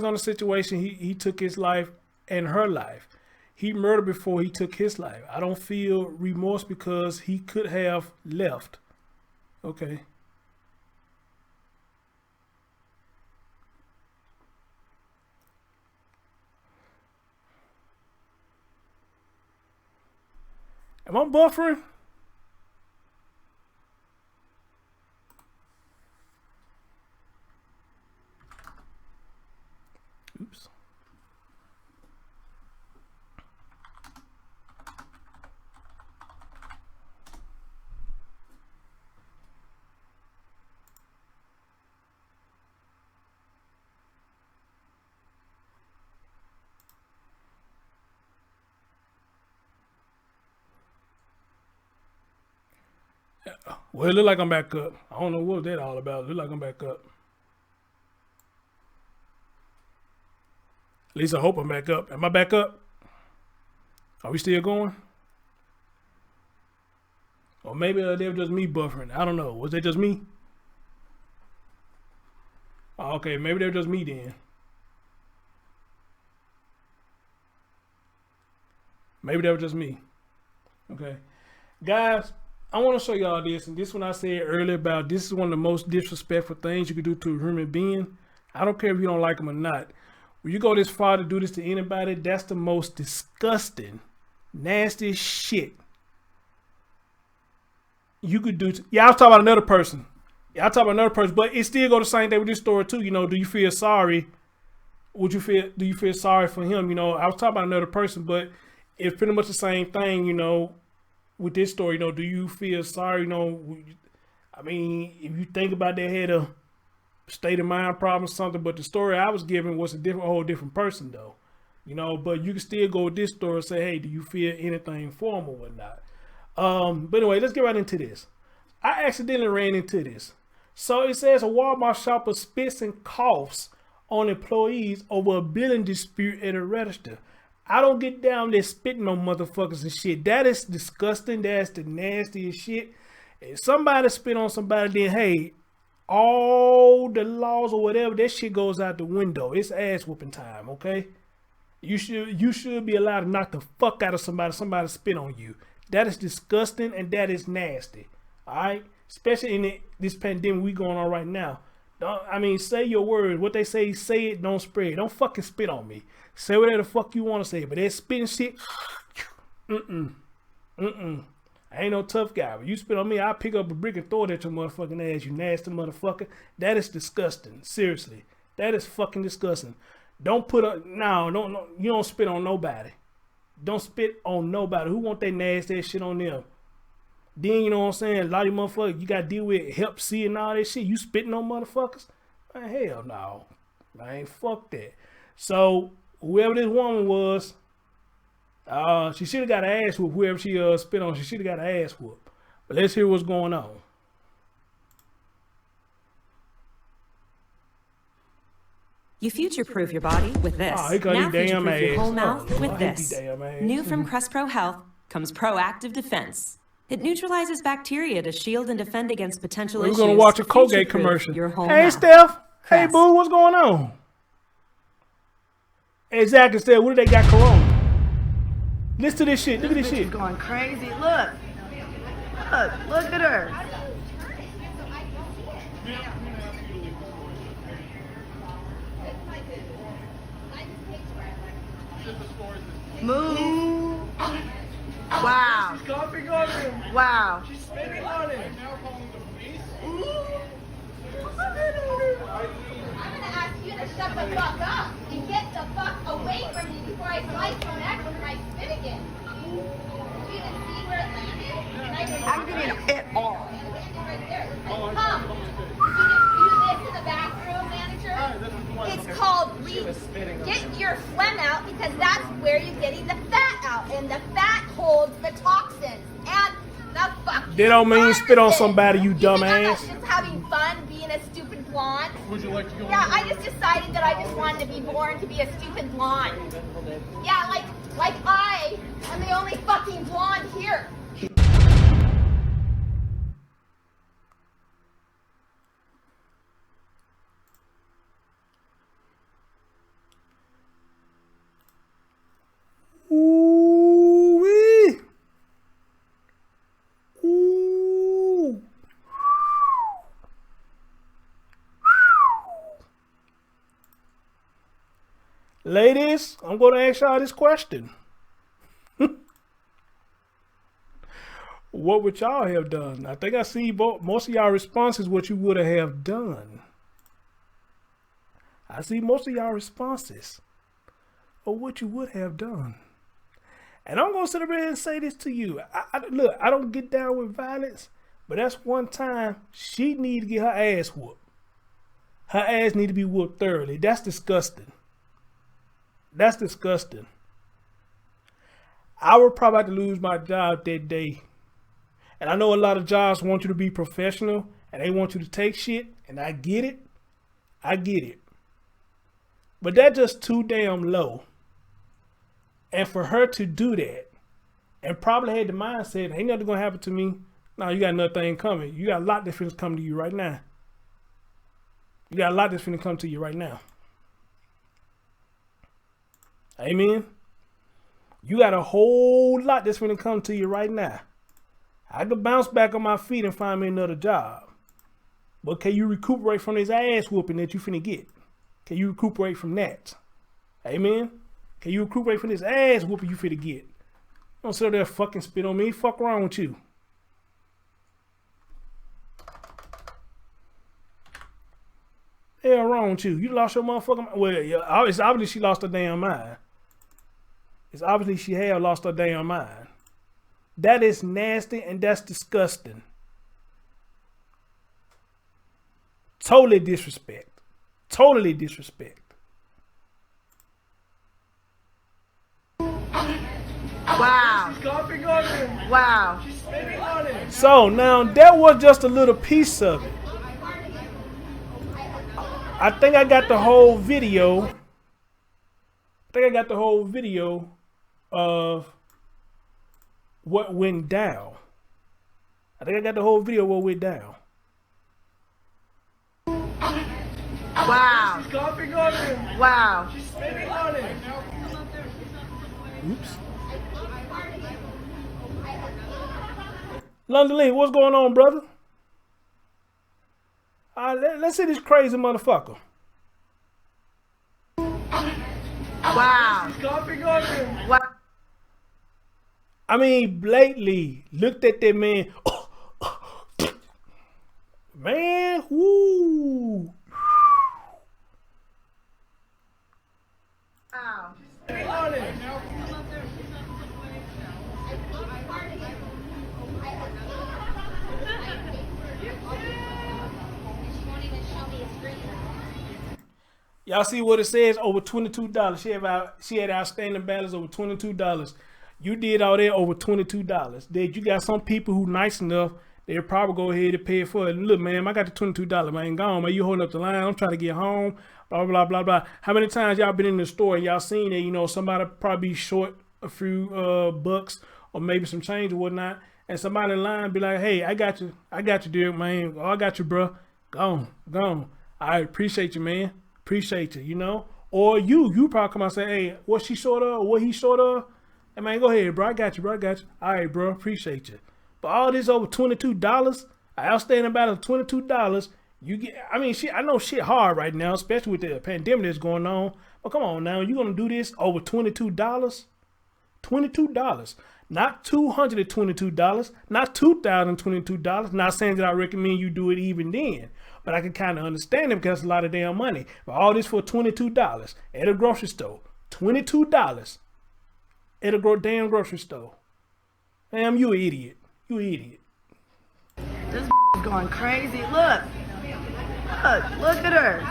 on the situation, he took his life and her life. He murdered before he took his life. I don't feel remorse because he could have left. Okay. Am I buffering? Oops. Well, it look like I'm back up. I don't know what that all about. It look like I'm back up. At least I hope I'm back up. Am I back up? Are we still going? Or maybe they were just me buffering. I don't know. Was that just me? Oh, okay, maybe they were just me then. Maybe that was just me. Okay. Guys, I want to show y'all this. And this one I said earlier about this is one of the most disrespectful things you could do to a human being. I don't care if you don't like them or not. When you go this far to do this to anybody, that's the most disgusting, nasty shit you could do. Yeah, I was talking about another person. Yeah, I talk about another person, but it still go the same thing with this story too. You know, do you feel sorry? Do you feel sorry for him? You know, I was talking about another person, but it's pretty much the same thing, you know, with this story. You know, do you feel sorry? You know, I mean, if you think about that, had a state of mind problem or something, but the story I was giving was a whole different person though. You know, but you can still go with this story and say, hey, do you feel anything for him or whatnot? But anyway, let's get right into this. I accidentally ran into this. So it says a Walmart shopper spits and coughs on employees over a billing dispute at a register. I don't get down there spitting on motherfuckers and shit. That is disgusting. That's the nastiest shit. If somebody spit on somebody, then hey, all the laws or whatever, that shit goes out the window. It's ass whooping time, okay? You should be allowed to knock the fuck out of somebody spit on you. That is disgusting and that is nasty. Alright? Especially in this pandemic we going on right now. I mean, say your words. What they say it, don't spread. Don't fucking spit on me. Say whatever the fuck you want to say. But that spitting shit, I ain't no tough guy. But you spit on me, I'll pick up a brick and throw it at your motherfucking ass, you nasty motherfucker. That is disgusting. Seriously. That is fucking disgusting. Don't put a, no, you don't spit on nobody. Don't spit on nobody. Who want that nasty shit on them? Then, you know what I'm saying, a lot of you motherfuckers, you got to deal with Hep C and all that shit. You spitting on motherfuckers? Man, hell no. Man, fuck that. So, whoever this woman was, she should have got an ass whoop. Whoever she spit on, she should have got an ass whoop. But let's hear what's going on. You future-proof your body with this. Oh, he got now his damn future-proof your ass. whole mouth Oh, with I hate this. these damn ass. New from Crest Pro Health comes Proactive Defense. It neutralizes bacteria to shield and defend against potential issues. We're going to watch a Colgate Future-proof commercial. Your whole Hey, mouth. Steph. Hey, Crest. boo, what's going on? Exactly, Steph. What do they got corona? Listen to this shit. Look at this Bitch shit. is going crazy. Look at her. Move. Wow. She's coughing on him. Wow. She's spitting on him. I'm gonna ask you to shut the fuck up and get the fuck away from me before I slice your neck with my spit again. You didn't see where it landed? I'm getting it all. It landed right there. Come. You just do this in the bathroom, manager? It's called get your phlegm out because that's where you're getting the fat out. And the fat holds the toxins and the fucking They don't mean spit on viruses. somebody, you think I'm dumbass. not just having fun being a stupid blonde? Would you like to go? Yeah, I just decided that I just wanted to be born to be a stupid blonde. Yeah, like I am the only fucking blonde here. audience, I'm going to ask y'all this question. What would y'all have done? I think I see most of y'all responses what you would have done. I see most of y'all responses of what you would have done. And I'm going to sit up here and say this to you. Look, I don't get down with violence, but that's one time she need to get her ass whooped. Her ass need to be whooped thoroughly. That's disgusting. That's disgusting. I would probably have to lose my job that day. And I know a lot of jobs want you to be professional and they want you to take shit. And I get it. I get it. But that's just too damn low. And for her to do that and probably had the mindset, ain't nothing going to happen to me. No, you got nothing coming. You got a lot that's finna come to you right now. You got a lot that's finna come to you right now. Amen. You got a whole lot that's finna come to you right now. I could bounce back on my feet and find me another job. But can you recuperate from this ass whooping that you finna get? Can you recuperate from that? Amen. Can you recuperate from this ass whooping you finna get? Don't sit there fucking spit on me. Fuck wrong with you. Hell wrong with you. You lost your motherfucking mind. Well, yeah, it's obviously she lost her damn mind. It's obviously she had lost her damn mind. That is nasty and that's disgusting. Totally disrespect. Totally disrespect. Wow. Wow. So now that was just a little piece of it. I think I got the whole video. Of what went down. I think I got the whole video of what went down. Wow. Wow. Oops. London Lee, what's going on, brother? Let's see this crazy motherfucker. Wow. Wow. I mean, blatantly looked at that man. Man, whoo. Wow. Y'all see what it says? Over $22. She had outstanding balance over $22. You did all that over $22. Did you got some people who nice enough, they'll probably go ahead and pay for it. Look, man, I got the $22, man. Gone, man. You holding up the line. I'm trying to get home. Blah, blah, blah, blah. How many times y'all been in the store and y'all seen that, you know, somebody probably short a few bucks or maybe some change or whatnot, and somebody in line be like, hey, I got you, dear, man. Oh, I got you, bro. Gone. I appreciate you, man. Appreciate you, you know? Or you probably come out and say, hey, what she short of, or what he short of? Hey, man, go ahead, bro. I got you. All right, bro. Appreciate you. But all this over $22, outstanding balance of $22, you get, I mean, shit, I know shit hard right now, especially with the pandemic that's going on. But come on now, you going to do this over $22? $22. Not $222, not $2,022. Not saying that I recommend you do it even then. But I can kind of understand it because it's a lot of damn money. But all this for $22 at a grocery store. $22 at a damn grocery store. Damn, you an idiot. You an idiot. This is going crazy. Look at her.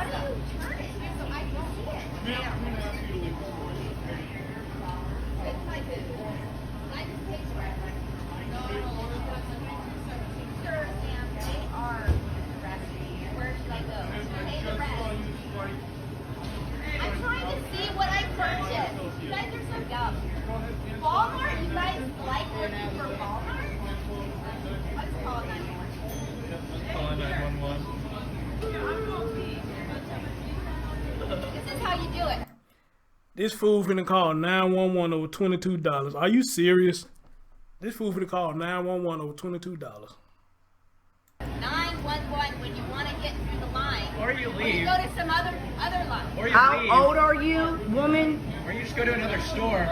I'm trying to see what I purchased. You guys are so dumb. Walmart, you guys like working for Walmart? Let's call 911. This is how you do it. This fool finna call 911 over $22. Are you serious? This fool finna call 911 over $22. 911 when you want to get through the line. Or you Or you leave. go to some other lot. Or you How leave. old are you, woman? Or you just go to another store.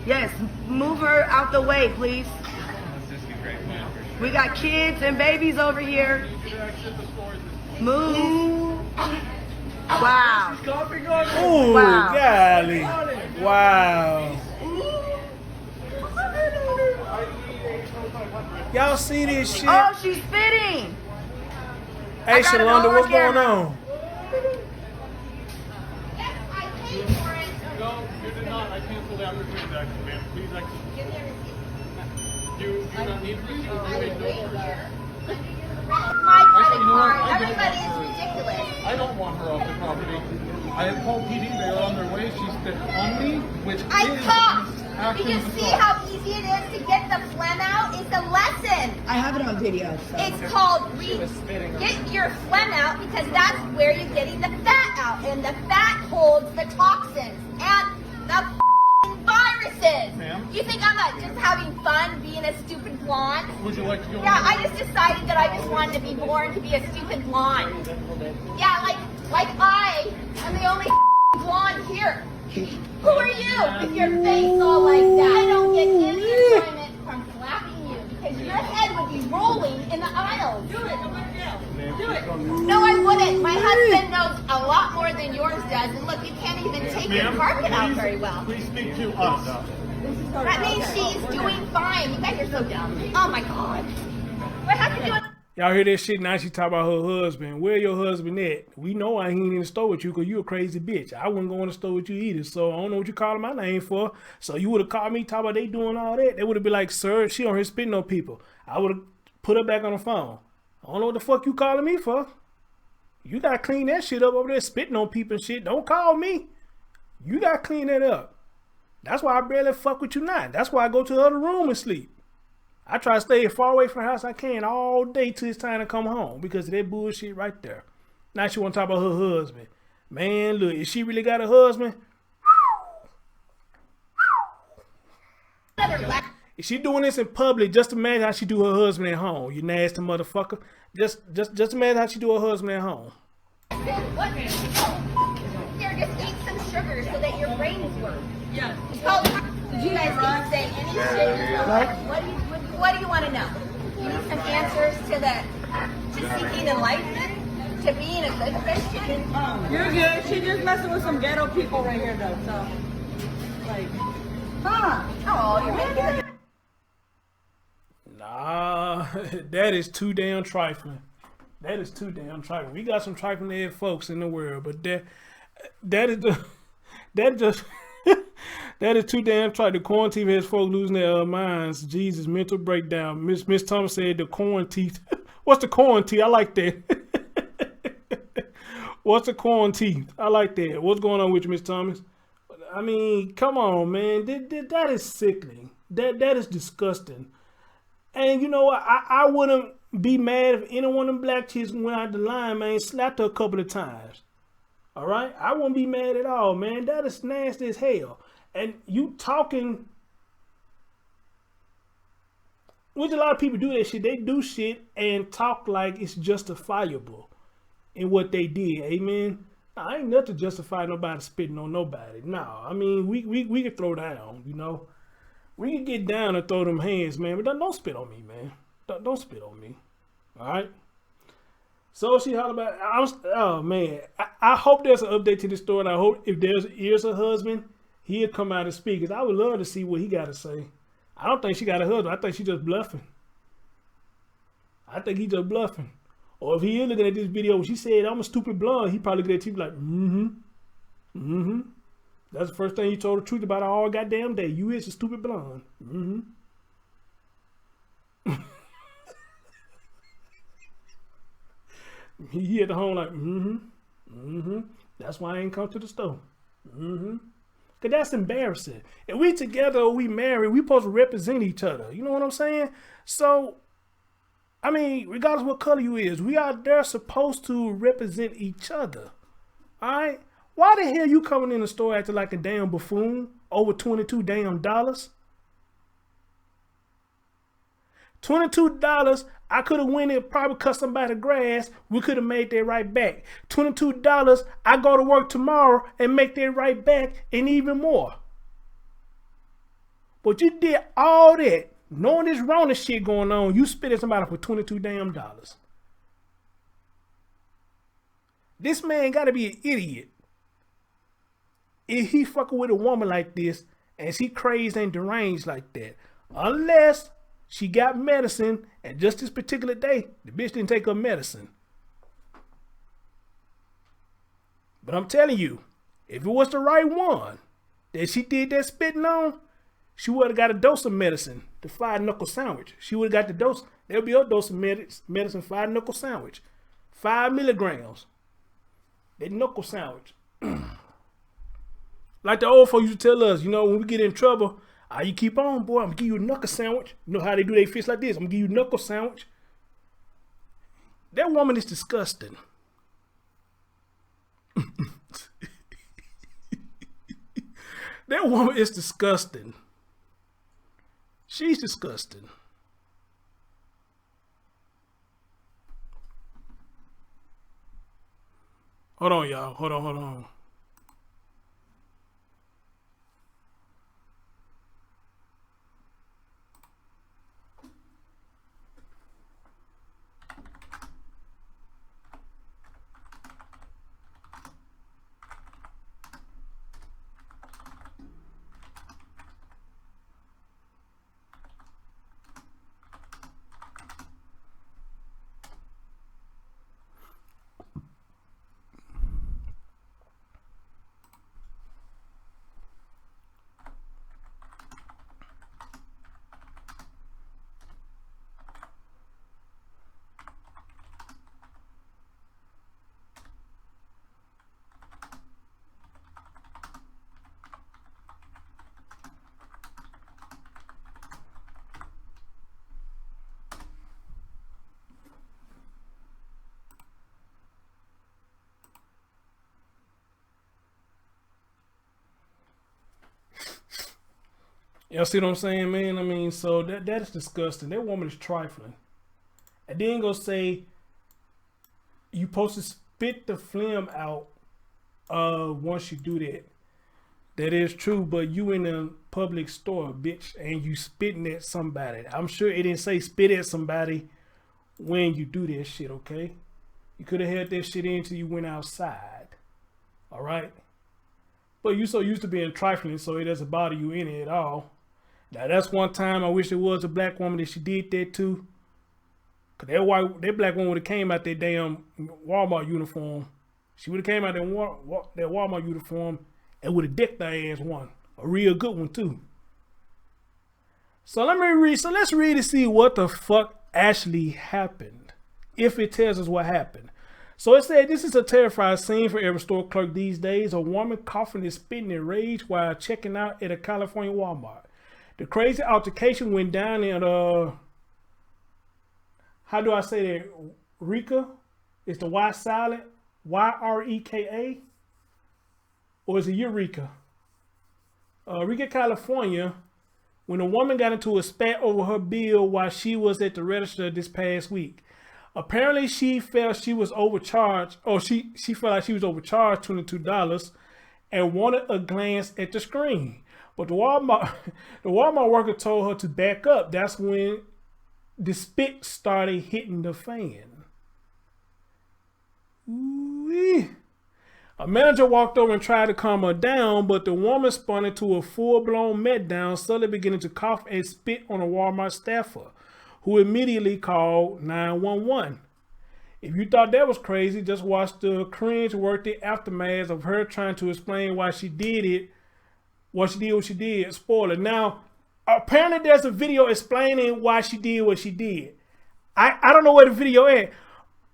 Yes, move her out the way, please. Let's just be grateful for sure. We got kids and babies over here. Move. Wow. Ooh, Wow. golly. Wow. Y'all see this shit? Oh, she's fitting. Hey, gotta go Shalonda, on what's going camera. on? Yes, I paid for it. No, you did not. I canceled after transaction, ma'am. Please exit. Give me a receipt. You do not need to receipt. You paid no charge. My credit you know what? card. I get Everybody it. is ridiculous. I don't want her off the property. I have called PD. They are on their way. She's been on me, which I is coughed. action Did you of see assault. how easy it is to get the phlegm out? It's a lesson. I have it on video. It's called get your phlegm out because that's where you're getting the fat out, and the fat holds the toxins and the viruses. Ma'am? You think I'm not just having fun being a stupid blonde? Would you like to go? Yeah, I just decided that I just wanted to be born to be a stupid blonde. Yeah, like I am the only blonde here. Who are you with your face all like that? I don't get any enjoyment from slapping you because your head would be rolling in the aisles. Do it. Do it. No, I wouldn't. My husband knows a lot more than yours does. And look, you can't even take your Ma'am, carpet out very well. Please speak to us. That means she's doing fine. You guys are so dumb. Oh my God. What have to do with Y'all hear this shit? Now she talk about her husband. Where your husband at? We know I ain't in the store with you because you a crazy bitch. I wouldn't go in the store with you either. So I don't know what you calling my name for. So you would have called me, talk about they doing all that. They would have been like, sir, she on here spitting on people. I would have put her back on the phone. I don't know what the fuck you calling me for. You gotta clean that shit up over there, spitting on people and shit. Don't call me. You gotta clean that up. That's why I barely fuck with you now. That's why I go to the other room and sleep. I try to stay as far away from the house I can all day till it's time to come home because of that bullshit right there. Now she want to talk about her husband. Man, look, if she really got a husband, if she doing this in public, just imagine how she do her husband at home. You nasty motherfucker. Just imagine how she do her husband at home. what? Oh. Here, just eat some sugar so that your brains work. Yeah. Oh, did you guys say any shit? What do you want to know? You need some answers to seeking enlightenment, to being a good Christian. You're good. She's just messing with some ghetto people right here, though. So, like, Oh, you're making it. Nah, that is too damn trifling. That is too damn trifling. We got some trifling head folks in the world, but that is too damn trifling. The quarantine has folks losing their minds. Jesus, mental breakdown. Miss Thomas said the quarantine. What's the quarantine? I like that. What's the quarantine? I like that. What's going on with you, Miss Thomas? I mean, come on, man. That is sickening. That is disgusting. And you know what? I wouldn't be mad if any one of them black chicks went out the line, man, slapped her a couple of times. All right? I won't be mad at all, man. That is nasty as hell. And you talking, which a lot of people do that shit. They do shit and talk like it's justifiable in what they did. Amen. I ain't nothing to justify nobody spitting on nobody. No, I mean, we can throw down, you know. We can get down and throw them hands, man. But don't spit on me, man. Don't spit on me. All right? So she hollered about, oh, man. I hope there's an update to this story. And I hope if there's a husband, he'll come out and speak. Because I would love to see what he got to say. I don't think she got a husband. I think she just bluffing. I think he just bluffing. Or if he is looking at this video, when she said, I'm a stupid blonde, he probably look at you like, That's the first thing he told the truth about all goddamn day. You is a stupid blonde. He at the home like, That's why I ain't come to the store. Cause that's embarrassing. If we together or we married, we supposed to represent each other. You know what I'm saying? So, I mean, regardless what color you is, we are there supposed to represent each other. All right? Why the hell you coming in the store acting like a damn buffoon over $22 damn dollars? $22, I could have went and probably cut somebody's grass. We could have made that right back. $22, I go to work tomorrow and make that right back and even more. But you did all that, knowing this Rona shit going on, you spit at somebody for $22 damn. This man gotta be an idiot. If he fucking with a woman like this and she crazed and deranged like that. Unless she got medicine and just this particular day, the bitch didn't take her medicine. But I'm telling you, if it was the right one that she did that spitting on, she would have got a dose of medicine, the fried knuckle sandwich. She would have got the dose. There'll be a dose of medicine, fried knuckle sandwich. 5 milligrams. That knuckle sandwich. Like the old folks used to tell us, you know, when we get in trouble, you keep on, boy, I'm going to give you a knuckle sandwich. You know how they do their fish like this? I'm going to give you a knuckle sandwich. That woman is disgusting. That woman is disgusting. She's disgusting. Hold on, y'all. Hold on. Y'all see what I'm saying, man? I mean, so that is disgusting. That woman is trifling. And then go say you supposed to spit the phlegm out once you do that. That is true, but you in a public store, bitch, and you spitting at somebody. I'm sure it didn't say spit at somebody when you do that shit, okay? You could have had that shit in until you went outside. All right? But you so used to being trifling, so it doesn't bother you any at all. Now that's one time I wish it was a black woman that she did that too. Cause that black woman would have came out that damn Walmart uniform. She would have came out that Walmart uniform and would have decked her ass one. A real good one too. So let's read and see what the fuck actually happened. If it tells us what happened. So it said, this is a terrifying scene for every store clerk these days. A woman coughing and spitting in rage while checking out at a California Walmart. The crazy altercation went down in, how do I say that? Reka? Is the Y silent? Y-R-E-K-A? Or is it Eureka? Reka, California, when a woman got into a spat over her bill while she was at the register this past week. Apparently, she felt she was overcharged, or she felt like she was overcharged $22 and wanted a glance at the screen. But the Walmart worker told her to back up. That's when the spit started hitting the fan. Ooh-wee. A manager walked over and tried to calm her down, but the woman spun into a full-blown meltdown, suddenly beginning to cough and spit on a Walmart staffer, who immediately called 911. If you thought that was crazy, just watch the cringe-worthy aftermath of her trying to explain why she did it, what she did. Spoiler. Now, apparently there's a video explaining why she did what she did. I don't know where the video at.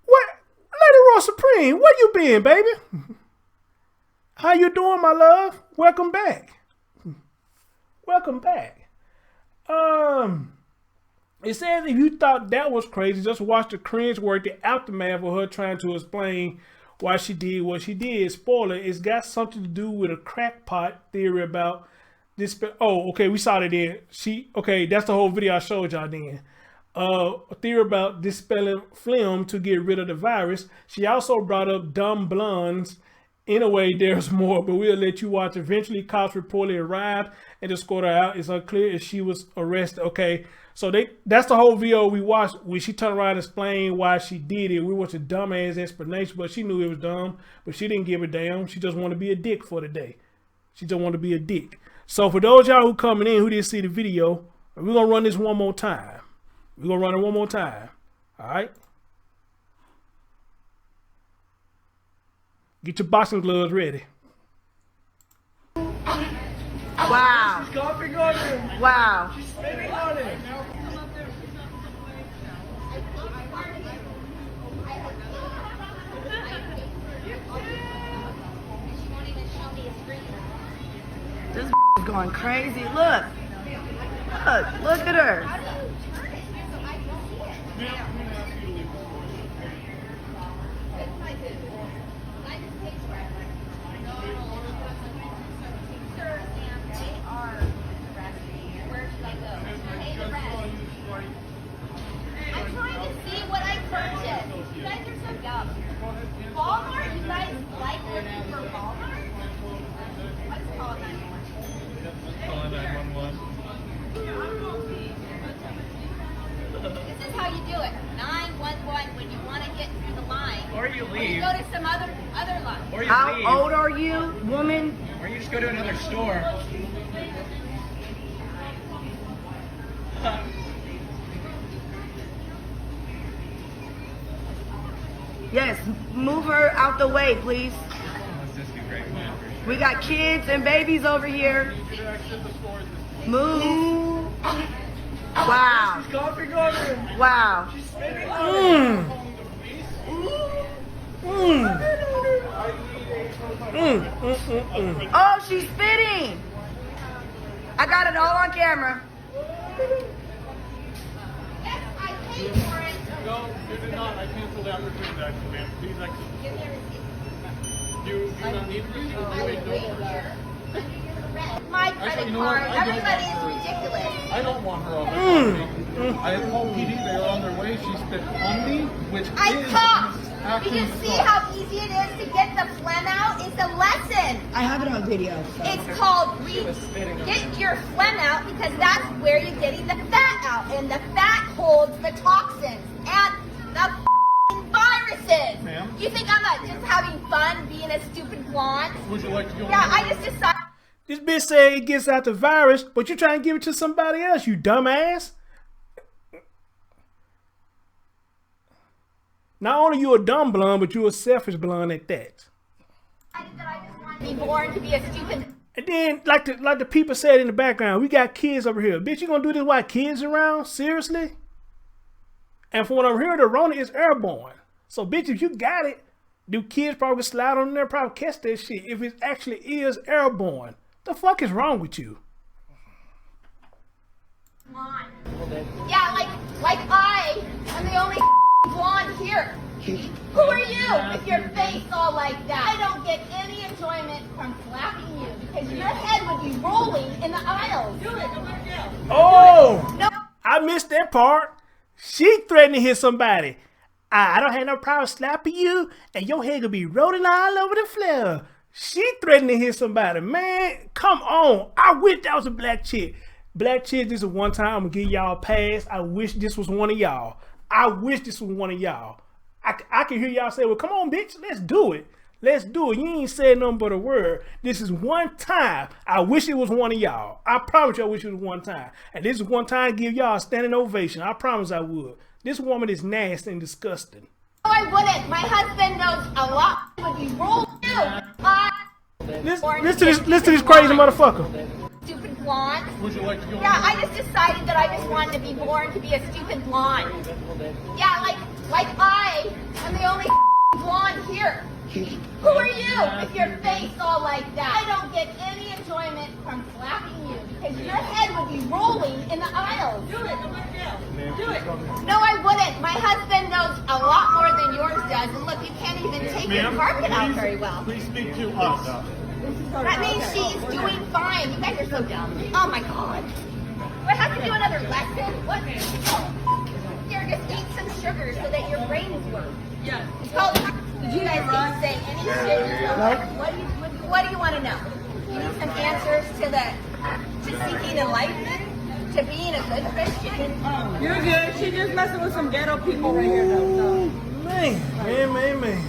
What? Lady Raw Supreme, where you been, baby? How you doing, my love? Welcome back. Welcome back. It says if you thought that was crazy, just watch the cringe-worthy aftermath of her trying to explain why she did what she did. Spoiler, it's got something to do with a crackpot theory about this. Oh, okay, we saw that there. Okay, that's the whole video I showed y'all then. a theory about dispelling phlegm to get rid of the virus. She also brought up dumb blondes. In a way, there's more, but we'll let you watch. Eventually, cops reportedly arrived and escorted her out. It's unclear if she was arrested. Okay, so that's the whole video we watched. When she turned around and explained why she did it, we watched a dumbass explanation, but she knew it was dumb, but she didn't give a damn. She just wanted to be a dick for the day. She just wanted to be a dick. So for those y'all who coming in who didn't see the video, we're going to run this one more time. We're going to run it one more time. All right? Get your boxing gloves ready. Wow. She's coughing on him. Wow. She's spitting on him. This is going crazy. Look. Look at her. I'm trying to see what I purchased. You guys are so dumb. Walmart, you guys like looking for Walmart? Let's call 911. Calling 911. This is how you do it. 911 when you want to get through the line. Or you Or you leave. go to some other line. Or you How leave. old are you, woman? Or you just go to another store. Yes, move her out the way, please. Let's just be great. We got kids and babies over here. Move. Wow. She's coughing on him. Wow. She's spitting on him. Oh, she's spitting. I got it all on camera. Yes, I paid for it. No, you did not. I canceled out your transaction, ma'am. Please exit. Give me a receipt. You do not need to be. I would wait here. My credit Actually, you know what? card. I don't Everybody is want ridiculous. I don't want her on the I have called PD. They are on their way. She spit on me, which I is coughed. actually Did you see how easy it is to get the phlegm out? It's a lesson. I have it on video. It's called get your phlegm out because that's where you're getting the fat out. And the fat holds the toxins and the viruses. Ma'am? You think I'm not just having fun being a stupid blonde? Would you like to go? Yeah, I just decided. This bitch said it gets out the virus, but you trying to give it to somebody else, you dumbass. Not only you a dumb blonde, but you a selfish blonde at that. I just want to be born to be a stupid. And then, like the people said in the background, we got kids over here. Bitch, you gonna do this while kids around? Seriously? And from what I'm hearing, the Rona is airborne. So, bitch, if you got it, do kids probably slide on there, probably catch that shit if it actually is airborne. The fuck is wrong with you? Yeah, like I'm the only blonde here. Who are you with your face all like that? I don't get any enjoyment from slapping you because your head would be rolling in the aisles. Do it. Oh! No. I missed that part. She threatened to hit somebody. I don't have no problem slapping you, and your head could be rolling all over the floor. She threatened to hit somebody. Man, come on. I wish that was a black chick. Black chick, this is one time I'm going to give y'all a pass. I wish this was one of y'all. I wish this was one of y'all. I can hear y'all say, well, come on, bitch. Let's do it. Let's do it. You ain't said nothing but a word. This is one time. I wish it was one of y'all. I promise you I wish it was one time. And this is one time give y'all a standing ovation. I promise I would. This woman is nasty and disgusting. No, I wouldn't. My husband knows a lot. Would be rolled too. Listen to this crazy motherfucker. Stupid blonde. Would you like to go? Yeah, I just decided that I just wanted to be born to be a stupid blonde. Yeah, like I'm the only blonde here. Who are you with your face all like that? I don't get any enjoyment from slapping you because your head would be rolling in the aisles. Do it. Do it. No, I wouldn't. My husband knows a lot more than yours does. And look, you can't even take your carpet out very well. Please speak to us. That means she's doing fine. You guys are so dumb. Oh my god. Do I have to do another lesson? What? here, just eat some sugar so that your brains work. Yes. It's called. Did you guys can say any shit you want. What do you want to know? You need some answers to seeking enlightenment, to being a good Christian. You're good. She just messing with some ghetto people right here, though. So. Man.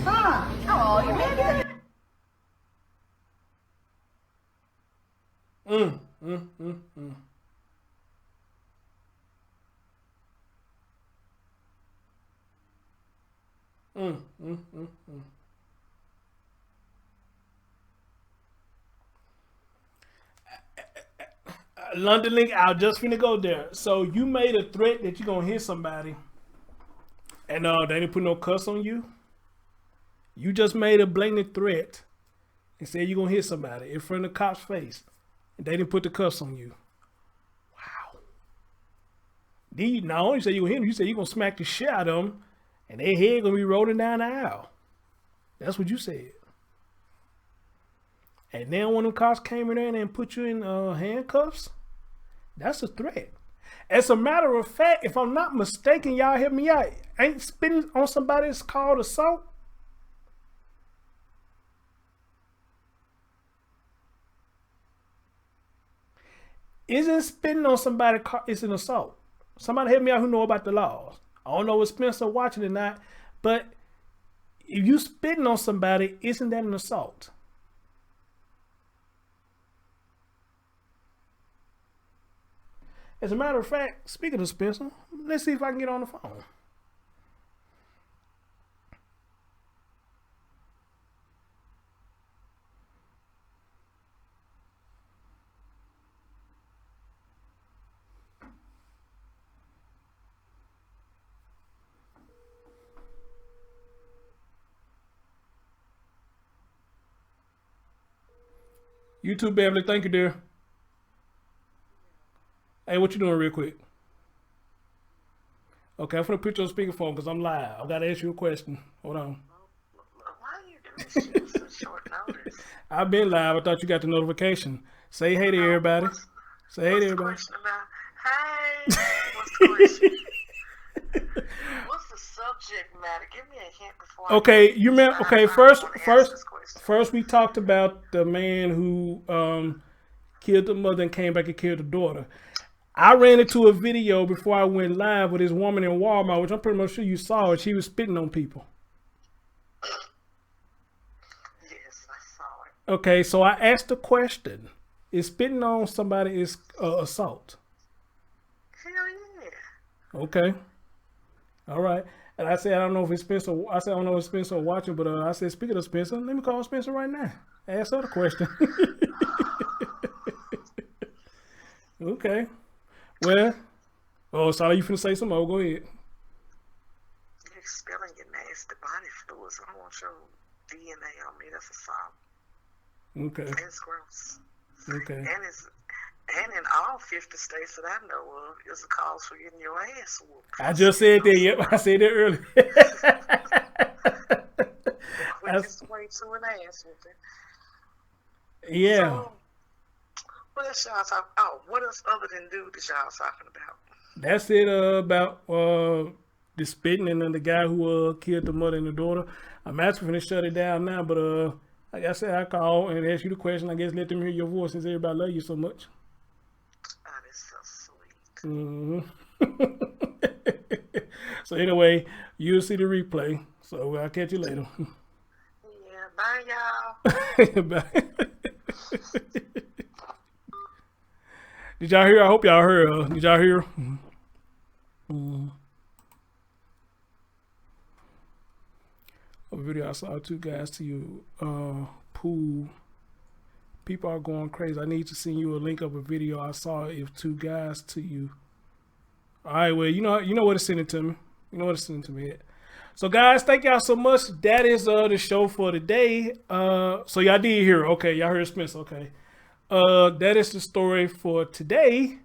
Huh? Oh, you're making. London Link, I was just finna go there. So you made a threat that you're gonna hit somebody, and they didn't put no cuss on you. You just made a blatant threat and said you're gonna hit somebody in front of the cop's face, and they didn't put the cuffs on you. Wow. Then you not only say you gonna hit them, you said you're gonna smack the shit out of them, and their head gonna be rolling down the aisle. That's what you said. And then when the cops came in there and put you in handcuffs, that's a threat. As a matter of fact, if I'm not mistaken, y'all help me out, ain't spitting on somebody is called assault? Isn't spitting on somebody is an assault? Somebody help me out who know about the laws. I don't know if Spencer watching or not, but if you spitting on somebody, isn't that an assault? As a matter of fact, speaking of Spencer, let's see if I can get on the phone. You too, Beverly. Thank you, dear. Hey, what you doing real quick? Okay, I'm gonna put you on speakerphone because I'm live. I gotta ask you a question. Hold on. Why are you doing this so short notice? I've been live. I thought you got the notification. Say hey to everybody. Say hey to everybody. What's the question about? Hey, what's the question? What's the subject matter? Give me a hint before. Okay, you remember? Okay, first we talked about the man who killed the mother and came back and killed the daughter. I ran into a video before I went live with this woman in Walmart, which I'm pretty much sure you saw it. She was spitting on people. Yes, I saw it. Okay, so I asked the question: is spitting on somebody is assault? Hell yeah. Okay. All right. And I said, I don't know if it's Spencer. I said, I don't know if Spencer watching, but I said, speaking of Spencer, let me call Spencer right now. Ask her the question. Okay. Well, so you finna say some more? Go ahead. You're spilling your nasty body fluids. I don't want your DNA on me. That's assault. Okay. And it's gross. Okay. And in all 50 states that I know of, it's a cause for getting your ass whooped. I just said that. Yep, I said that earlier. Quickest way to an ass whooping. Yeah. So, what else y'all talking? Oh, what else other than dude that y'all talking about? That's it about the spitting and then the guy who killed the mother and the daughter. I'm actually going to shut it down now, but like I said, I call and ask you the question. I guess let them hear your voice since everybody love you so much. Oh, that's so sweet. Mm-hmm. So anyway, you'll see the replay. So I'll catch you later. Yeah, bye y'all. Bye. Did y'all hear? I hope y'all heard. Did y'all hear? A video I saw 2 guys to you pool. People are going crazy. I need to send you a link of a video I saw if 2 guys to you. All right, well, you know what to send it to me. You know what to send it to me. So guys, thank y'all so much. That is the show for today. So y'all did hear. Okay, y'all heard Spencer. Okay. That is the story for today.